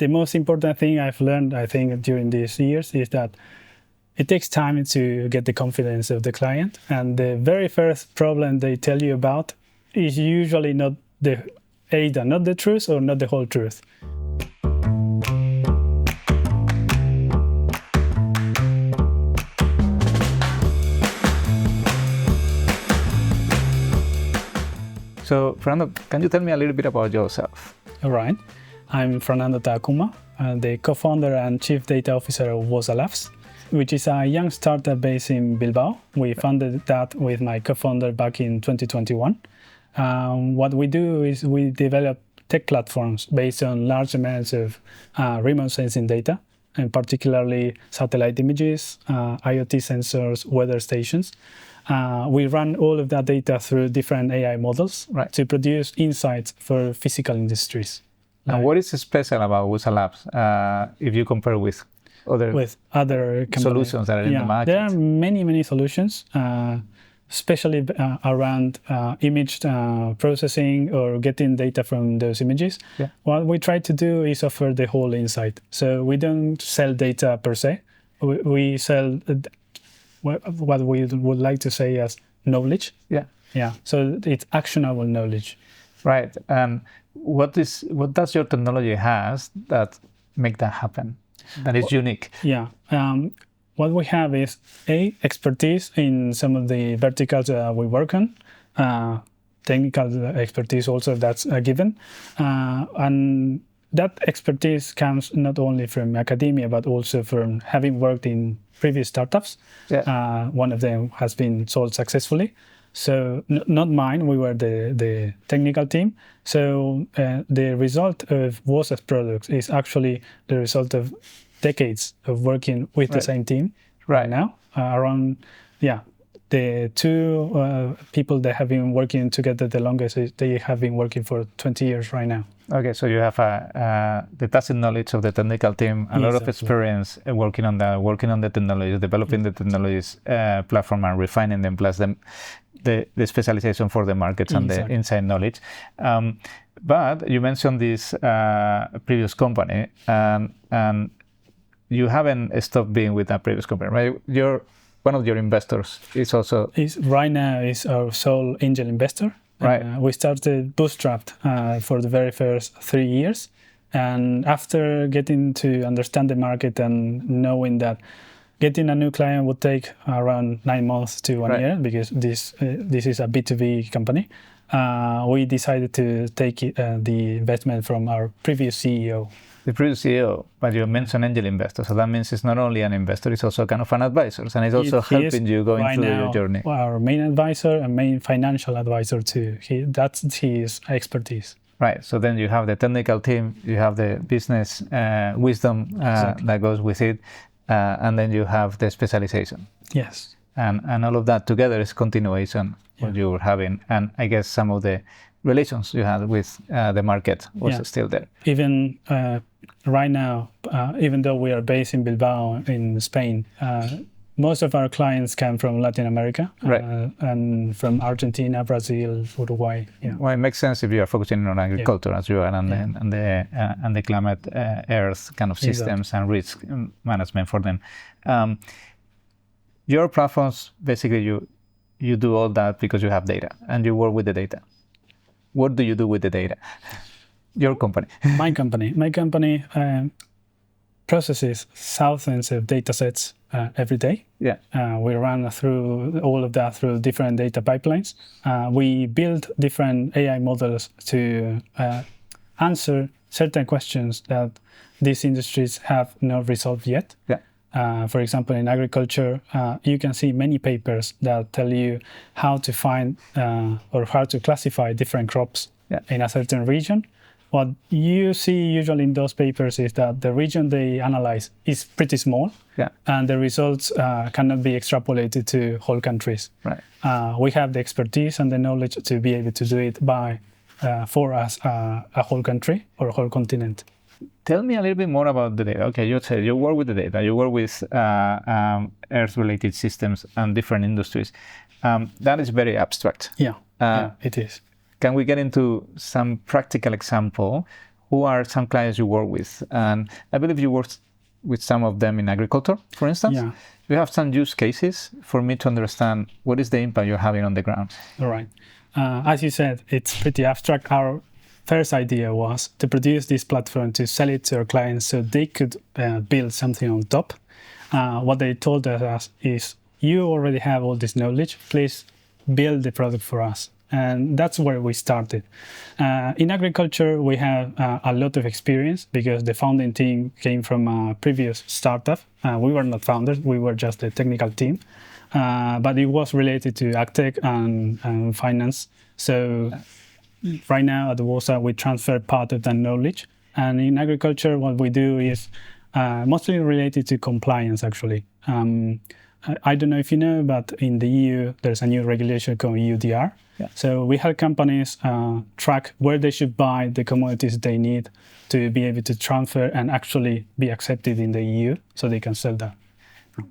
the most important thing I've learned, I think, during these years is that it takes time to get the confidence of the client. And the very first problem they tell you about is usually not either not the truth or not the whole truth. So, Fernando, can you tell me a little bit about yourself? All right. I'm Fernando Tadakuma, the co-founder and chief data officer of Woza Labs, which is a young startup based in Bilbao. We founded that with my co-founder back in 2021. What we do is we develop tech platforms based on large amounts of remote sensing data, and particularly satellite images, IoT sensors, weather stations. We run all of that data through different AI models to produce insights for physical industries. And what is special about Woza Labs if you compare with other solutions that are in the market? There are many solutions, especially around image processing or getting data from those images. Yeah. What we try to do is offer the whole insight. So we don't sell data per se. We sell what we would like to say as knowledge. Yeah. Yeah. So it's actionable knowledge. Right. And what does your technology has that make that happen? That is unique. Yeah. What we have is expertise in some of the verticals we work on. Technical expertise also, that's a given. And that expertise comes not only from academia, but also from having worked in previous startups. Yeah. One of them has been sold successfully. So not mine, we were the technical team. So the result of Woza's products is actually the result of decades of working with the same team right now. The two people that have been working together the longest, they have been working for 20 years right now. Okay, so you have the tacit knowledge of the technical team, a lot of experience working on the technologies, developing the technologies platform and refining them, plus the specialization for the markets and the inside knowledge. But you mentioned this previous company, and you haven't stopped being with that previous company, right? One of your investors is also... Right now is our sole angel investor. Right. We started bootstrapped for the very first 3 years. And after getting to understand the market and knowing that getting a new client would take around 9 months to 1 year, because this is a B2B company, we decided to take the investment from our previous CEO. The previous CEO, but you mentioned angel investor, so that means it's not only an investor, it's also kind of an advisor, and it's also helping you going through your journey. Our main advisor and main financial advisor too. That's his expertise. Right. So then you have the technical team, you have the business wisdom that goes with it, and then you have the specialization. Yes. And all of that together is continuation what you were having, and I guess some of the relations you had with the market was still there. Even right now, even though we are based in Bilbao in Spain, most of our clients come from Latin America and from Argentina, Brazil, Uruguay. Yeah. Well, it makes sense if you are focusing on agriculture as you are, and the climate, earth kind of systems and risk management for them. Your platforms, basically, you do all that because you have data and you work with the data. What do you do with the data? Your company. My company processes thousands of data sets every day. Yeah. We run through all of that through different data pipelines. We build different AI models to answer certain questions that these industries have not resolved yet. Yeah. For example, in agriculture, you can see many papers that tell you how to find or how to classify different crops in a certain region. What you see usually in those papers is that the region they analyze is pretty small, and the results cannot be extrapolated to whole countries. Right. We have the expertise and the knowledge to be able to do it for us, a whole country or a whole continent. Tell me a little bit more about the data. Okay, you said you work with the data, you work with Earth-related systems and different industries. That is very abstract. Yeah, it is. Can we get into some practical example who are some clients you work with? And I believe you work with some of them in agriculture, for instance. Yeah. You have some use cases for me to understand what is the impact you're having on the ground. All right. As you said, it's pretty abstract. Our first idea was to produce this platform to sell it to our clients so they could build something on top. What they told us is, you already have all this knowledge, please build the product for us. And that's where we started. In agriculture, we have a lot of experience because the founding team came from a previous startup. We were not founders, we were just a technical team. But it was related to agtech and finance. So right now at Woza, we transfer part of that knowledge. And in agriculture, what we do is mostly related to compliance, actually. I don't know if you know, but in the EU, there's a new regulation called EUDR. Yeah. So we help companies track where they should buy the commodities they need to be able to transfer and actually be accepted in the EU so they can sell that.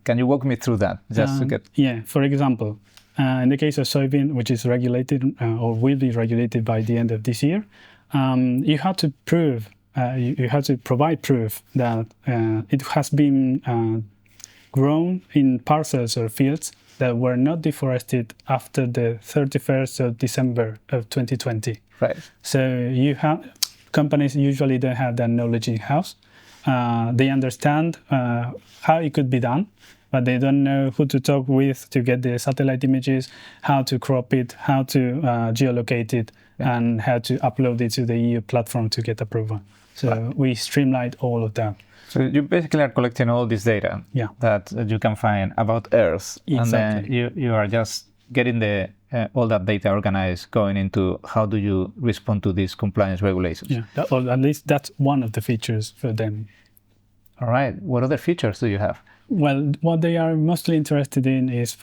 Can you walk me through that? Just to get... Yeah, for example, in the case of soybean, which is regulated or will be regulated by the end of this year, you have to prove, you have to provide proof that it has been grown in parcels or fields that were not deforested after the 31st of December of 2020. Right. So companies usually don't have that knowledge in-house. They understand how it could be done, but they don't know who to talk with to get the satellite images, how to crop it, how to geolocate it, and how to upload it to the EU platform to get approval. So we streamlined all of that. So you basically are collecting all this data that you can find about Earth, and then you are just getting all that data organized, going into how do you respond to these compliance regulations. Yeah, or at least that's one of the features for them. All right. What other features do you have? Well, what they are mostly interested in is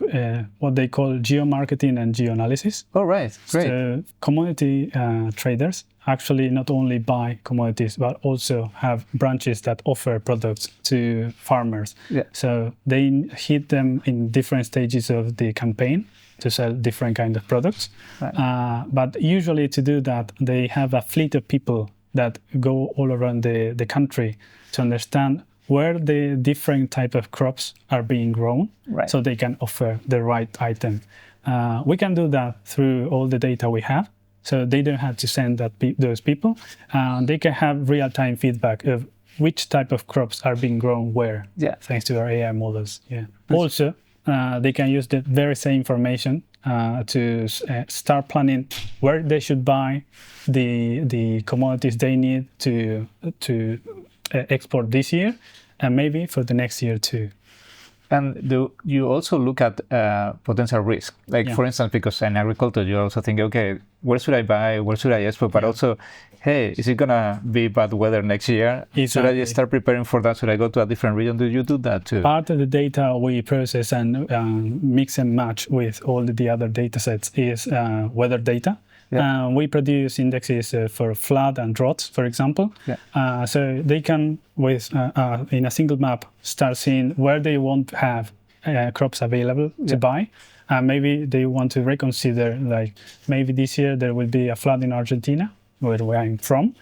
what they call geomarketing and geoanalysis. Oh, right. Great. So commodity traders actually not only buy commodities, but also have branches that offer products to farmers. Yeah. So they hit them in different stages of the campaign to sell different kinds of products. Right. But usually to do that, they have a fleet of people that go all around the country to understand where the different type of crops are being grown, so they can offer the right item. We can do that through all the data we have, so they don't have to send those people. They can have real-time feedback of which type of crops are being grown where, thanks to our AI models. Yeah. Also, they can use the very same information to start planning where they should buy the commodities they need to export this year, and maybe for the next year too. And do you also look at potential risk? Like, for instance, because in agriculture, you also think, okay, where should I buy? Where should I export? But also, hey, is it going to be bad weather next year? Exactly. Should I just start preparing for that? Should I go to a different region? Do you do that too? Part of the data we process and mix and match with all the other data sets is weather data. Yeah. We produce indexes for flood and droughts, for example. Yeah. So they can, in a single map, start seeing where they want to have crops available to buy. Maybe they want to reconsider, like maybe this year there will be a flood in Argentina, where I'm from.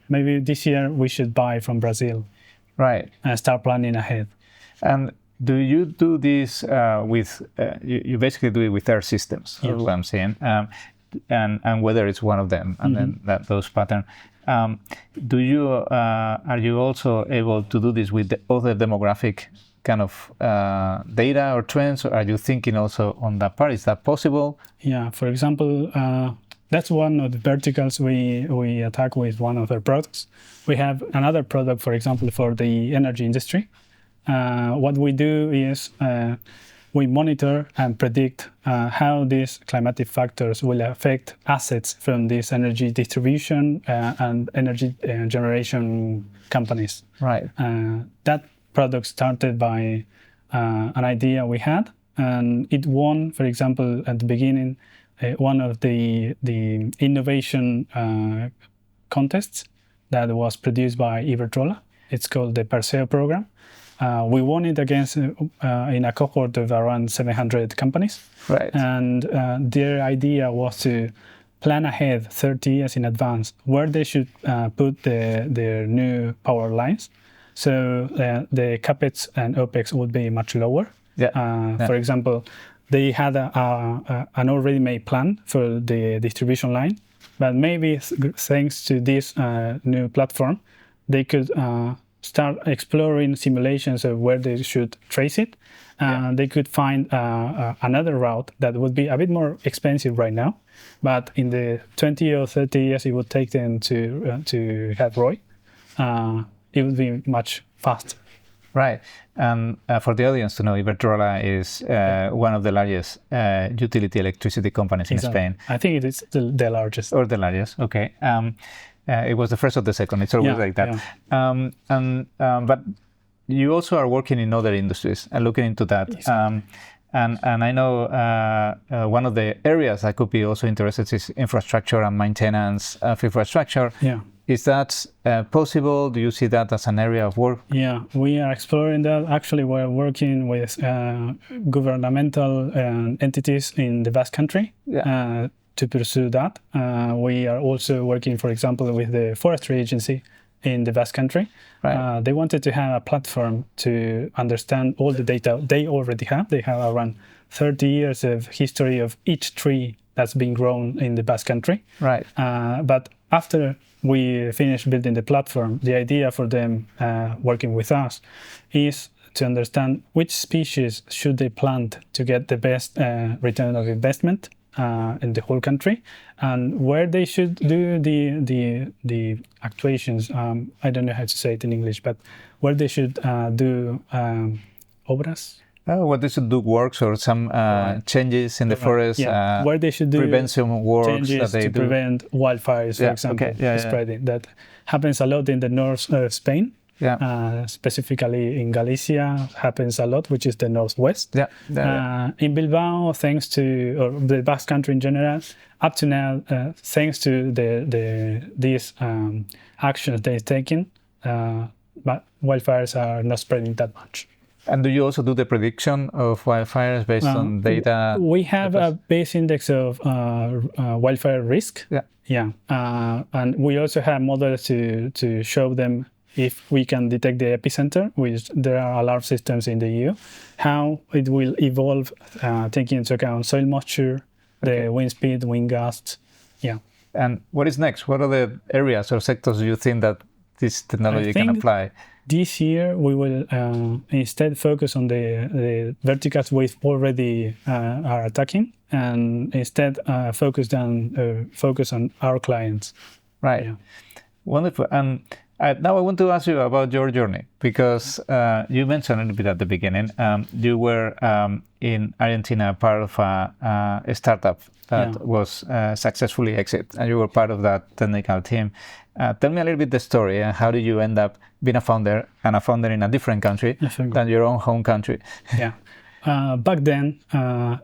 Maybe this year we should buy from Brazil. Right. And start planning ahead. And do you do this with, you basically do it with Earth systems, is what I'm saying. And weather is one of them, and then those patterns. Are you also able to do this with the other demographic kind of data or trends, or are you thinking also on that part? Is that possible? Yeah, for example, that's one of the verticals we attack with one of our products. We have another product, for example, for the energy industry. What we do is we monitor and predict how these climatic factors will affect assets from these energy distribution and energy generation companies. Right. That product started by an idea we had, and it won, for example, at the beginning, one of the innovation contests that was produced by Iberdrola. It's called the Perseo program. We won it against in a cohort of around 700 companies. Right. And their idea was to plan ahead 30 years in advance where they should put their new power lines. So the CapEx and OpEx would be much lower. For example, they had an already made plan for the distribution line, but maybe thanks to this new platform, they could start exploring simulations of where they should trace it. They could find another route that would be a bit more expensive right now, but in the 20 or 30 years it would take them to have ROI. It would be much faster. Right. And for the audience to know, Iberdrola is one of the largest utility electricity companies in Spain. I think it is the largest. Or the largest, okay. It was the first or the second. It's always like that. But you also are working in other industries and looking into that. Exactly. And I know one of the areas I could be also interested is infrastructure and maintenance of infrastructure. Is that possible? Do you see that as an area of work? Yeah, we are exploring that. Actually, we're working with governmental entities in the Basque Country to pursue that. We are also working, for example, with the Forestry Agency in the Basque Country. Right. They wanted to have a platform to understand all the data they already have. They have around 30 years of history of each tree that's been grown in the Basque Country. Right. But after we finished building the platform, the idea for them working with us is to understand which species should they plant to get the best return of investment in the whole country, and where they should do the actuations. I don't know how to say it in English, but where they should do obras. What they should do works or some changes in the forest. Where they should do prevention works changes that they to do. Prevent wildfires, for example, spreading. That happens a lot in the north of Spain. Specifically in Galicia happens a lot, which is the northwest. In Bilbao, thanks to or the Basque Country in general, up to now, thanks to these actions they've taken, but wildfires are not spreading that much. And do you also do the prediction of wildfires based on data? We have a base index of wildfire risk. And we also have models to show them if we can detect the epicenter, which there are alarm systems in the EU, how it will evolve, taking into account soil moisture, the wind speed, wind gusts. And what is next? What are the areas or sectors do you think that this technology can apply? This year, we will instead focus on the verticals we already are attacking, and instead focus on our clients. Right. Wonderful. And now I want to ask you about your journey, because you mentioned a little bit at the beginning. You were in Argentina part of a startup that was successfully exit, and you were part of that technical team. Tell me a little bit the story, and how did you end up being a founder, and a founder in a different country than your own home country? Back then,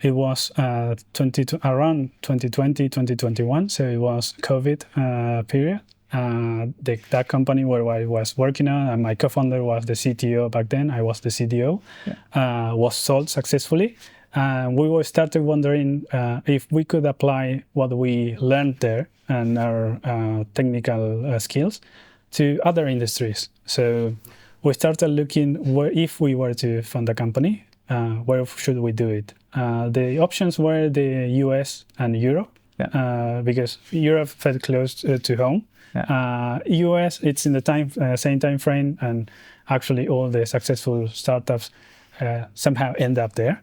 it was around 2020, 2021, so it was COVID period. That company where I was working on, and my co-founder was the CTO back then, I was the CDO, was sold successfully. We started wondering if we could apply what we learned there and our technical skills to other industries. So we started looking if we were to fund a company, where should we do it? The options were the US and Europe, because Europe felt close to home. US, it's in the same time frame, and actually all the successful startups somehow end up there.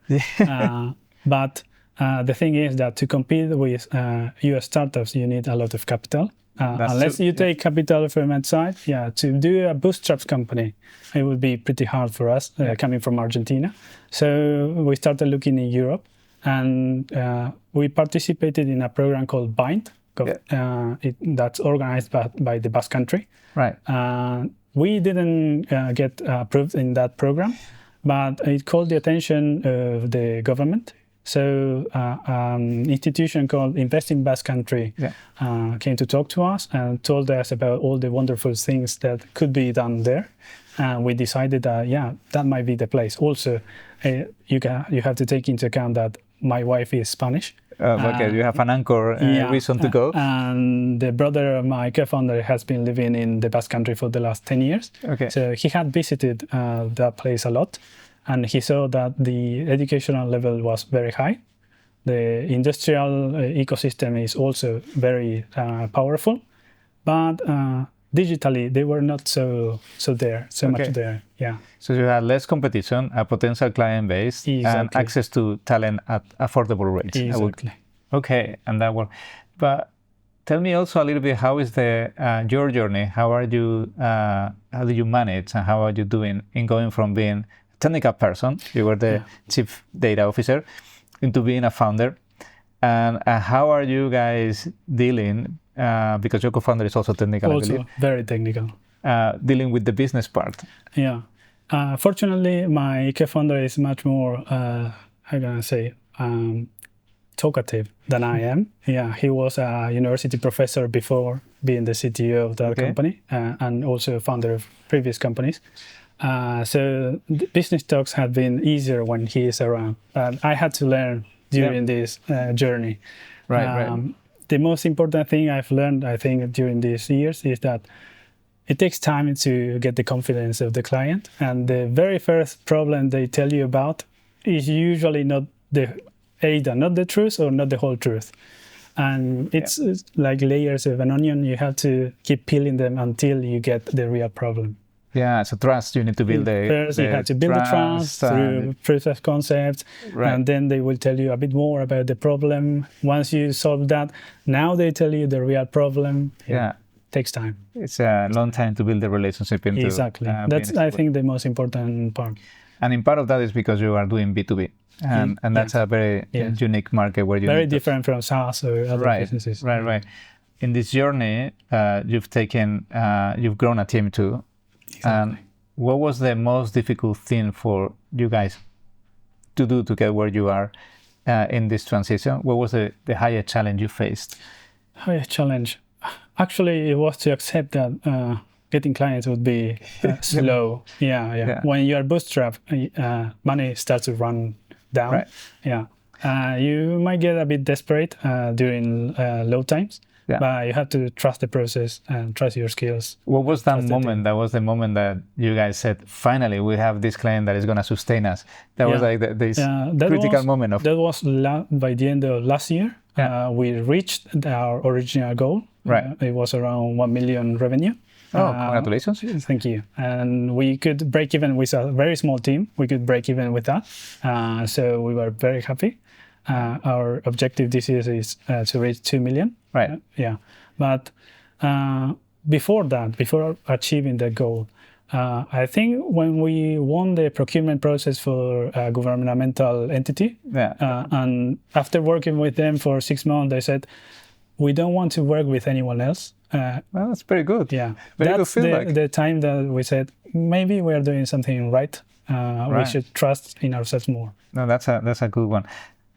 But the thing is that to compete with US startups, you need a lot of capital. Unless you take capital from outside, to do a bootstraps company, it would be pretty hard for us coming from Argentina. So we started looking in Europe, and we participated in a program called BIND. That's organized by the Basque Country. Right. We didn't get approved in that program, but it called the attention of the government. So an institution called Invest in Basque Country came to talk to us and told us about all the wonderful things that could be done there. And we decided that, that might be the place. Also, you have to take into account that my wife is Spanish. Okay, you have an anchor reason to go. And the brother of my co-founder has been living in the Basque Country for the last 10 years. Okay. So he had visited that place a lot, and he saw that the educational level was very high. The industrial ecosystem is also very powerful, but digitally they were not so much there. Yeah. So you had less competition, a potential client base, and access to talent at affordable rates. Exactly. Okay, and that worked. But tell me also a little bit, how is your journey? How do you manage, and how are you doing in going from being a technical person, you were the chief data officer, into being a founder? And how are you guys dealing, because your co-founder is also technical, also I believe. Very technical. Dealing with the business part. Yeah. Fortunately, my co-founder is much more, how can I say, talkative than I am. Yeah, he was a university professor before being the CTO of that company, and also founder of previous companies. So the business talks have been easier when he is around. I had to learn during this journey. Right. The most important thing I've learned, I think, during these years is that it takes time to get the confidence of the client. And the very first problem they tell you about is usually not the truth or not the whole truth. And it's like layers of an onion. You have to keep peeling them until you get the real problem. Yeah, so trust, you need to build First, you have to build the trust through proof of concept, and then they will tell you a bit more about the problem. Once you solve that, now they tell you the real problem. Yeah. Takes time. It's a long time to build the relationship into. Exactly. That's, I think, the most important part. And in part of that is because you are doing B2B. And that's a very unique market where you very different from SaaS or other businesses. Right. In this journey, you've grown a team too. Exactly. What was the most difficult thing for you guys to do to get where you are in this transition? What was the highest challenge you faced? Highest challenge? Actually, it was to accept that getting clients would be slow. Yeah. When you are bootstrapped, money starts to run down. Right. Yeah. You might get a bit desperate during low times. Yeah. But you have to trust the process and trust your skills. What was that moment? That was the moment that you guys said, finally, we have this client that is going to sustain us. That was like this critical moment of... That was by the end of last year. We reached our original goal. Right. It was around 1 million revenue. Oh, congratulations. Thank you. And we could break even with a very small team. We could break even with that. So we were very happy. Our objective this year is to reach 2 million. Right. But before achieving that goal, I think when we won the procurement process for a governmental entity, and after working with them for 6 months, they said, we don't want to work with anyone else. Well, that's pretty good. Yeah. Very good feedback. The time that we said, maybe we are doing something right. We should trust in ourselves more. No, that's a good one.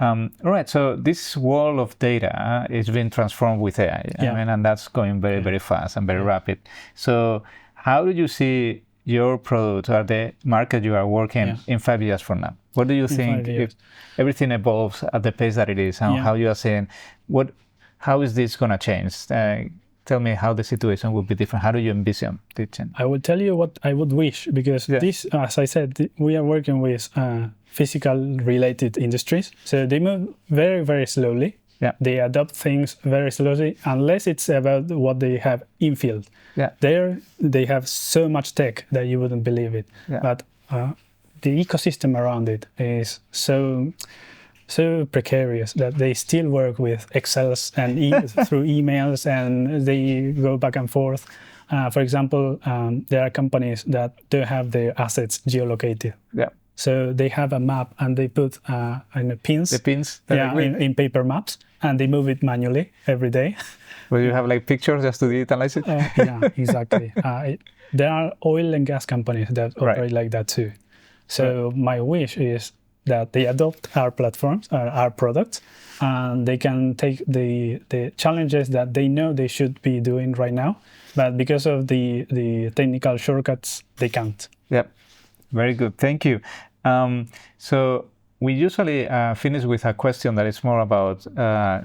All right, so this wall of data is being transformed with AI, and that's going very, very fast and very rapid. So how do you see your product or the market you are working in 5 years from now? What do you think if everything evolves at the pace that it is, and how you are saying, how is this going to change? Tell me how the situation would be different. How do you envision the change? I will tell you what I would wish, because this, as I said, we are working with physical related industries. So they move very, very slowly. Yeah. They adopt things very slowly, unless it's about what they have in field. Yeah. There, they have so much tech that you wouldn't believe it. Yeah. But the ecosystem around it is so precarious that they still work with Excels and through emails, and they go back and forth. For example, there are companies that don't have their assets geolocated. Yeah. So they have a map and they put pins. The pins? In paper maps, and they move it manually every day. Well, you have like pictures just to digitalize it? Yeah, exactly. There are oil and gas companies that operate like that too. So my wish is that they adopt our platforms, our products, and they can take the challenges that they know they should be doing right now, but because of the technical shortcuts, they can't. Yep, very good. Thank you. So we usually finish with a question that is more about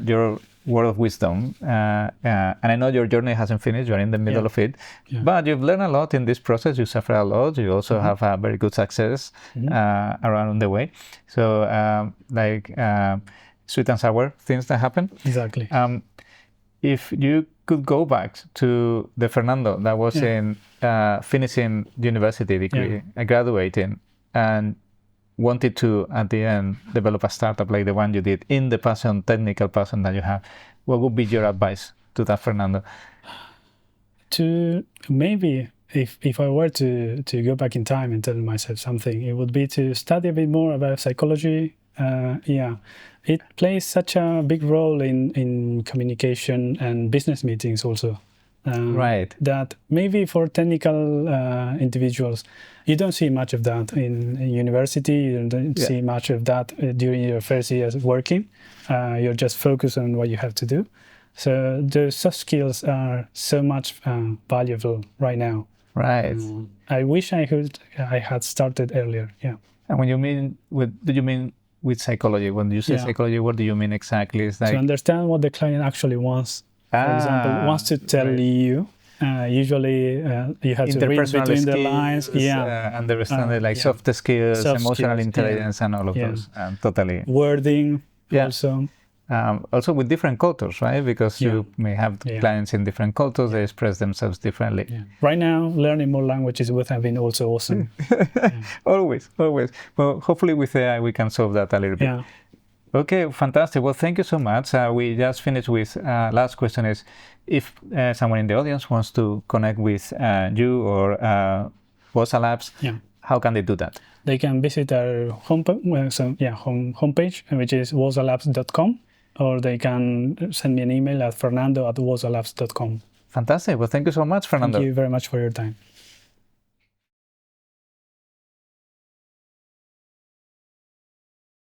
your word of wisdom. And I know your journey hasn't finished, you're in the middle of it, but you've learned a lot in this process, you suffer a lot, you also have a very good success around the way. So sweet and sour things that happen. Exactly. If you could go back to the Fernando that was in finishing university degree, graduating, and wanted to, at the end, develop a startup like the one you did in the technical passion that you have, what would be your advice to that Fernando? To maybe, if I were to go back in time and tell myself something, it would be to study a bit more about psychology. It plays such a big role in communication and business meetings also. Right. That maybe for technical individuals, you don't see much of that in university. You don't see much of that during your first years working. You're just focused on what you have to do. So the soft skills are so much valuable right now. Right. I wish I had started earlier. Yeah. And when you mean do you mean with psychology? When you say psychology, what do you mean exactly? It's like to understand what the client actually wants. For example, wants to tell you. Usually, you have to read between the lines. Understand soft skills, emotional intelligence, and all of those. Totally. Wording also. Also with different cultures, right? Because you may have clients in different cultures, they express themselves differently. Right now, learning more languages would have been also awesome. Always. Well, hopefully with AI we can solve that a little bit. Okay, fantastic. Well, thank you so much. We just finished with last question is, if someone in the audience wants to connect with you or Woza Labs, how can they do that? They can visit our homepage, which is wozalabs.com, or they can send me an email at fernando@wozalabs.com. Fantastic. Well, thank you so much, Fernando. Thank you very much for your time.